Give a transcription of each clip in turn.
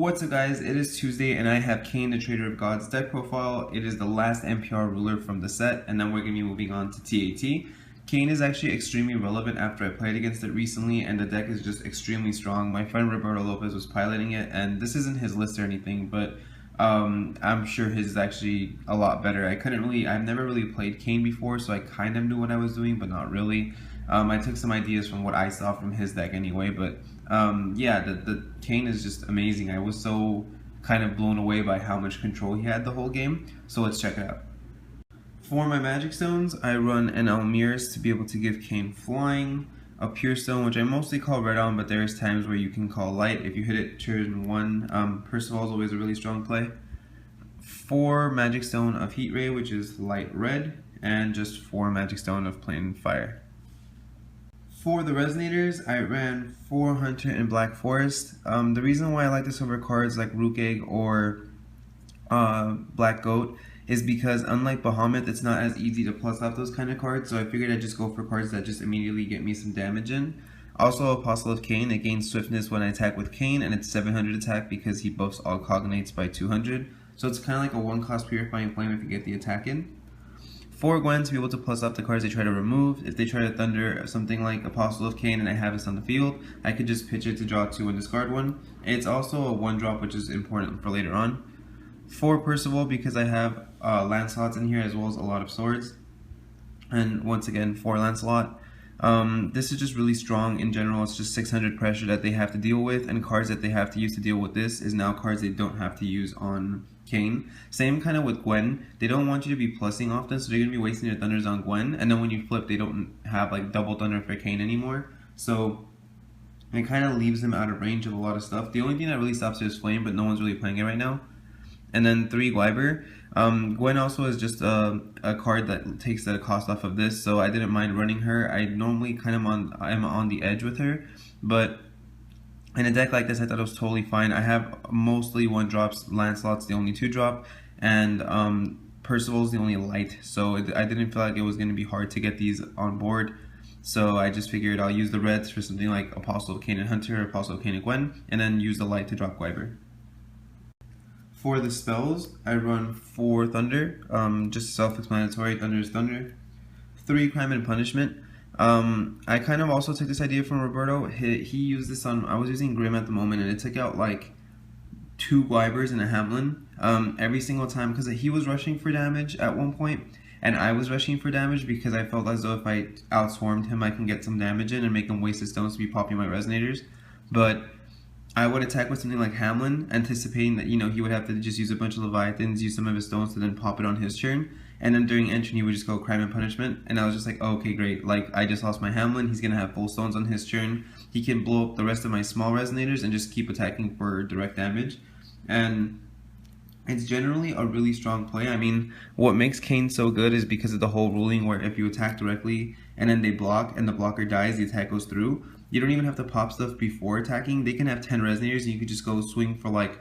What's up guys, it is Tuesday and I have Cain, the Traitor of Gods deck profile. It is the last NPR ruler from the set, and then we're going to be moving on to TAT. Cain is actually extremely relevant after I played against it recently, and the deck is just extremely strong. My friend Roberto Lopez was piloting it, and this isn't his list or anything, but I'm sure his is actually a lot better. I've never really played Cain before, so I kind of knew what I was doing, but not really. I took some ideas from what I saw from his deck anyway, but yeah, the Cain is just amazing. I was so kind of blown away by how much control he had the whole game, so let's check it out. For my magic stones, I run an Almir's to be able to give Cain flying, a pure stone, which I mostly call red on, but there's times where you can call light if you hit it turn 1. Percival is always a really strong play. 4 magic stone of heat ray, which is light red, and just 4 magic stone of plain fire. For the Resonators, I ran 4 Hunter in Black Forest. The reason why I like this over cards like Rook Egg or Black Goat is because unlike Bahamut, it's not as easy to plus off those kind of cards, so I figured I'd just go for cards that just immediately get me some damage in. Also, Apostle of Cain, it gains swiftness when I attack with Cain, and it's 700 attack because he buffs all cognates by 200, so it's kind of like a 1-cost Purifying Flame if you get the attack in. 4 Gwen to be able to plus off the cards they try to remove. If they try to Thunder something like Apostle of Cain and I have this on the field, I could just pitch it to draw 2 and discard 1. It's also a 1-drop, which is important for later on. 4 Percival because I have Lancelots in here as well as a lot of swords. And once again, 4 Lancelot. This is just really strong in general. It's just 600 pressure that they have to deal with, and cards that they have to use to deal with this is now cards they don't have to use on Cain. Same kind of with Gwen. They don't want you to be plussing often, so they're going to be wasting their thunders on Gwen, and then when you flip, they don't have like double thunder for Cain anymore. So it kind of leaves them out of range of a lot of stuff. The only thing that really stops it is Flame, but no one's really playing it right now. And then 3 Gwyber. Gwen also is just a card that takes the cost off of this, so I didn't mind running her. I normally kind of I'm on the edge with her, but in a deck like this, I thought it was totally fine. I have mostly 1-drops. Lancelot's the only 2-drop, and Percival's the only light, so I didn't feel like it was going to be hard to get these on board. So I just figured I'll use the reds for something like Apostle of Cain and Hunter, or Apostle of Cain and Gwen, and then use the light to drop Gwyber. For the spells, I run 4 Thunder, just self-explanatory, Thunder is Thunder. 3 Crime and Punishment. I kind of also took this idea from Roberto. He used this on, I was using Grim at the moment, and it took out like 2 Gwybers and a Hamlin every single time, because he was rushing for damage at one point, and I was rushing for damage because I felt as though if I outswarmed him, I can get some damage in and make him waste his stones to be popping my Resonators. But I would attack with something like Hamlin, anticipating that, you know, he would have to just use a bunch of Leviathans, use some of his stones to then pop it on his turn, and then during entry he would just go Crime and Punishment, and I was just like, oh, okay, great, like, I just lost my Hamlin, he's gonna have full stones on his turn, he can blow up the rest of my small Resonators and just keep attacking for direct damage, and it's generally a really strong play. I mean, what makes Cain so good is because of the whole ruling where if you attack directly and then they block and the blocker dies, the attack goes through. You don't even have to pop stuff before attacking. They can have 10 Resonators and you could just go swing for like,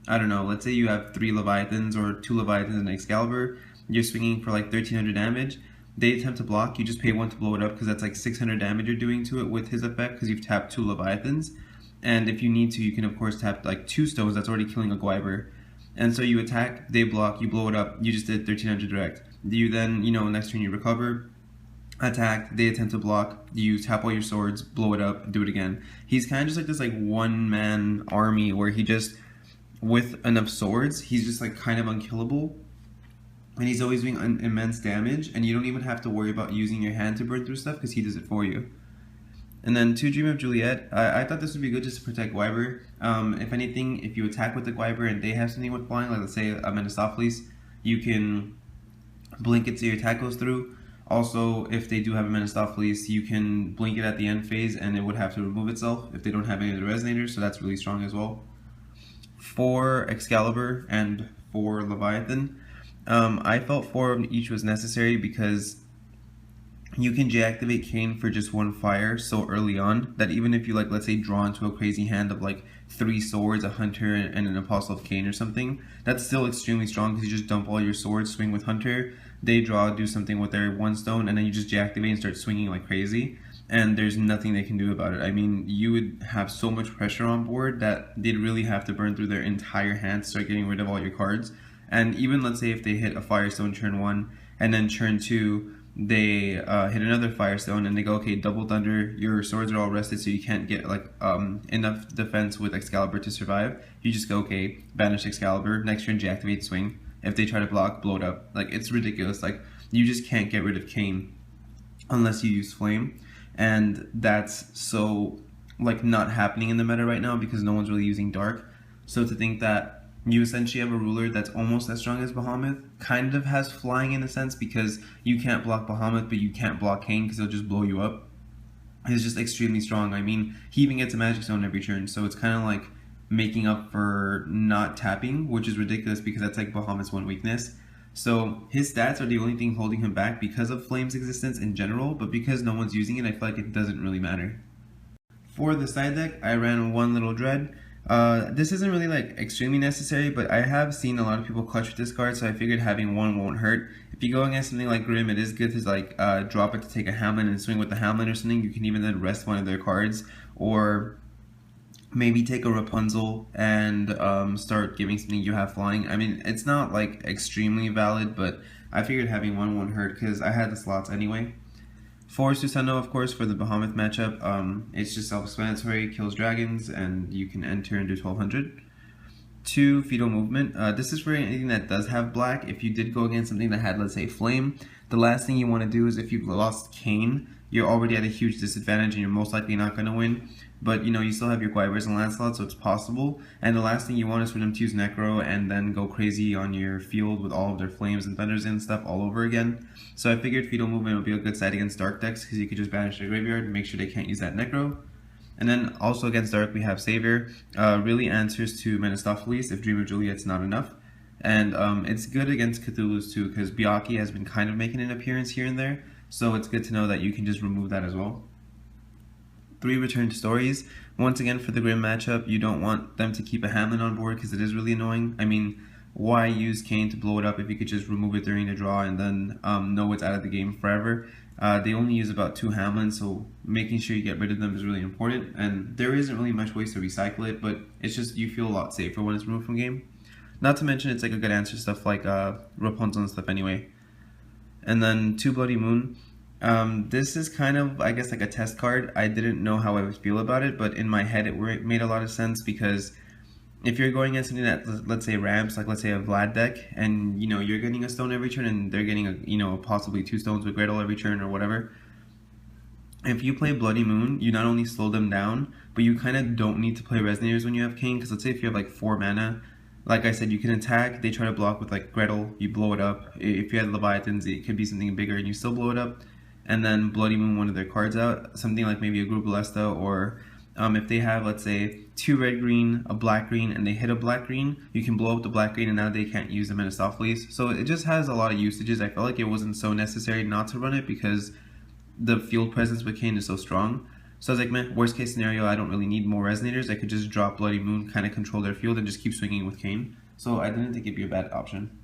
I don't know, let's say you have 3 Leviathans or 2 Leviathans and Excalibur. You're swinging for like 1300 damage. They attempt to block, you just pay 1 to blow it up because that's like 600 damage you're doing to it with his effect because you've tapped 2 Leviathans. And if you need to, you can of course tap like 2 stones, that's already killing a Gwyber. And so you attack, they block, you blow it up, you just did 1300 direct. You then, you know, next turn you recover, attack, they attempt to block, you tap all your swords, blow it up, do it again. He's kind of just like this like one-man army where he just, with enough swords, he's just like kind of unkillable. And he's always doing immense damage, and you don't even have to worry about using your hand to burn through stuff because he does it for you. And then 2 Dream of Juliet, I thought this would be good just to protect Gwyber. If anything, if you attack with the Gwyber and they have something with flying, like let's say a Mephistopheles, you can blink it so your attack goes through. Also, if they do have a Mephistopheles, you can blink it at the end phase and it would have to remove itself if they don't have any of the Resonators, so that's really strong as well. 4 Excalibur and 4 Leviathan. I felt 4 of each was necessary because you can deactivate Cain for just 1 fire so early on that even if you, like, let's say draw into a crazy hand of like 3 swords, a Hunter, and an Apostle of Cain or something, that's still extremely strong because you just dump all your swords, swing with Hunter, they draw, do something with their 1 stone, and then you just deactivate and start swinging like crazy. and there's nothing they can do about it. I mean, you would have so much pressure on board that they'd really have to burn through their entire hand to start getting rid of all your cards. And even let's say if they hit a Firestone turn 1, and then turn 2 they hit another Firestone, and they go, okay, double Thunder, your swords are all rested, so you can't get like enough defense with Excalibur to survive. You just go, okay, banish Excalibur, next turn deactivate Swing. If they try to block, blow it up. Like, it's ridiculous. Like, you just can't get rid of Cain unless you use Flame, and that's so like not happening in the meta right now because no one's really using Dark. So to think that you essentially have a ruler that's almost as strong as Bahamut, kind of has flying in a sense because you can't block Bahamut, but you can't block Cain because he'll just blow you up. It's just extremely strong. I mean, he even gets a Magic Stone every turn, so it's kind of like making up for not tapping, which is ridiculous because that's like Bahamut's one weakness. So his stats are the only thing holding him back because of Flame's existence in general, but because no one's using it, I feel like it doesn't really matter. For the side deck, I ran one little Dread. This isn't really like extremely necessary, but I have seen a lot of people clutch with this card, so I figured having one won't hurt. If you go against something like Grim, it is good to like drop it to take a Hamlin and swing with the Hamlin or something. You can even then rest one of their cards, or maybe take a Rapunzel and start giving something you have flying. I mean, it's not like extremely valid, but I figured having one won't hurt because I had the slots anyway. 4 Susanoo, of course, for the Bahamut matchup. It's just self-explanatory, kills dragons, and you can enter and do 1200. 2 Fetal Movement. This is for anything that does have black. If you did go against something that had, let's say, Flame, the last thing you want to do is if you've lost Cain, you're already at a huge disadvantage and you're most likely not going to win. But, you know, you still have your Guivers and Lancelot, so it's possible. And the last thing you want is for them to use Necro and then go crazy on your field with all of their Flames and Thunders and stuff all over again. So I figured Fetal Movement would be a good side against Dark decks because you could just banish their graveyard and make sure they can't use that Necro. And then also against Dark we have Savior. Really answers to Mephistopheles if Dream of Juliet's not enough. And it's good against Cthulhu's too because Byakhee has been kind of making an appearance here and there. So it's good to know that you can just remove that as well. 3 Return to Stories. Once again, for the Grim matchup, you don't want them to keep a Hamlin on board because it is really annoying. I mean, why use Cain to blow it up if you could just remove it during the draw and then know it's out of the game forever? They only use about 2 Hamlins, so making sure you get rid of them is really important. And there isn't really much ways to recycle it, but it's just you feel a lot safer when it's removed from game. Not to mention it's like a good answer to stuff like Rapunzel and stuff anyway. And then 2 Bloody Moon. This is kind of, I guess, like a test card. I didn't know how I would feel about it, but in my head it made a lot of sense because if you're going against something that, let's say, ramps, like let's say a Vlad deck, and you know you're getting a stone every turn, and they're getting a, you know, possibly 2 stones with Gretel every turn or whatever. If you play Bloody Moon, you not only slow them down, but you kind of don't need to play Resonators when you have Cain, because let's say if you have like 4 mana, like I said, you can attack, they try to block with like Gretel, you blow it up. If you had Leviathans, it could be something bigger and you still blow it up. And then Bloody Moon one of their cards out, something like maybe a Group Ballesta, or if they have, let's say, 2 red-green, a black-green, and they hit a black-green, you can blow up the black-green and now they can't use the Mephistopheles. So it just has a lot of usages. I felt like it wasn't so necessary not to run it because the field presence with Cain is so strong. So I was like, man, worst case scenario, I don't really need more Resonators. I could just drop Bloody Moon, kind of control their field, and just keep swinging with Cain. So I didn't think it'd be a bad option.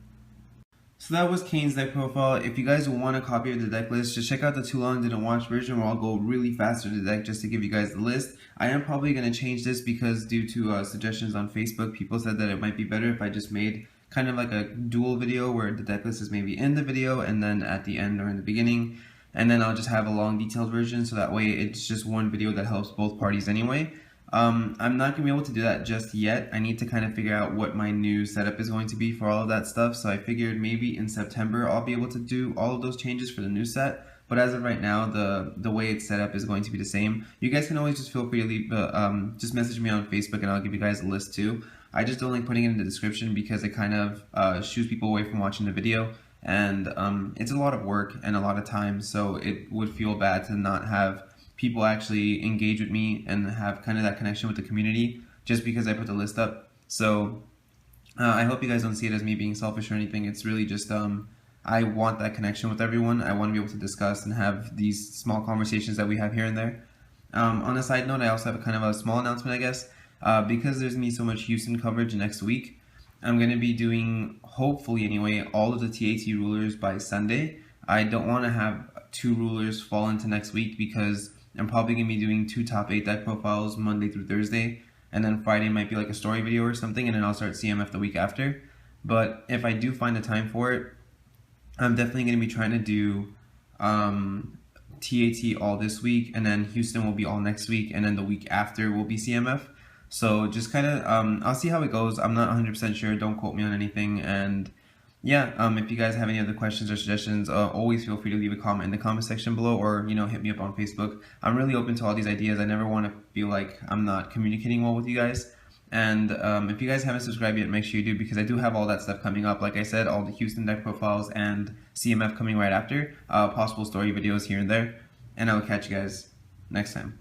So that was Cain's deck profile. If you guys want a copy of the deck list, just check out the Too Long Didn't Watch version where I'll go really fast through the deck just to give you guys the list. I am probably going to change this because due to suggestions on Facebook, people said that it might be better if I just made kind of like a dual video where the deck list is maybe in the video and then at the end or in the beginning. And then I'll just have a long detailed version so that way it's just one video that helps both parties anyway. I'm not going to be able to do that just yet. I need to kind of figure out what my new setup is going to be for all of that stuff. So I figured maybe in September I'll be able to do all of those changes for the new set. But as of right now, the way it's set up is going to be the same. You guys can always just feel free to leave, just message me on Facebook and I'll give you guys a list too. I just don't like putting it in the description because it kind of shoos people away from watching the video. And it's a lot of work and a lot of time, so it would feel bad to not have people actually engage with me and have kind of that connection with the community just because I put the list up. So I hope you guys don't see it as me being selfish or anything. It's really just I want that connection with everyone. I want to be able to discuss and have these small conversations that we have here and there. On a side note, I also have a kind of a small announcement, I guess. Because there's going to be so much Houston coverage next week, I'm going to be doing, hopefully anyway, all of the TAT rulers by Sunday. I don't want to have 2 rulers fall into next week because I'm probably going to be doing 2 top 8 deck profiles Monday through Thursday, and then Friday might be like a story video or something, and then I'll start CMF the week after. But if I do find the time for it, I'm definitely going to be trying to do TAT all this week, and then Houston will be all next week, and then the week after will be CMF. So just kind of, I'll see how it goes. I'm not 100% sure. Don't quote me on anything. And yeah, if you guys have any other questions or suggestions, always feel free to leave a comment in the comment section below, or hit me up on Facebook. I'm really open to all these ideas. I never want to feel like I'm not communicating well with you guys. And if you guys haven't subscribed yet, make sure you do, because I do have all that stuff coming up. Like I said, all the Houston deck profiles and CMF coming right after, possible story videos here and there. And I'll catch you guys next time.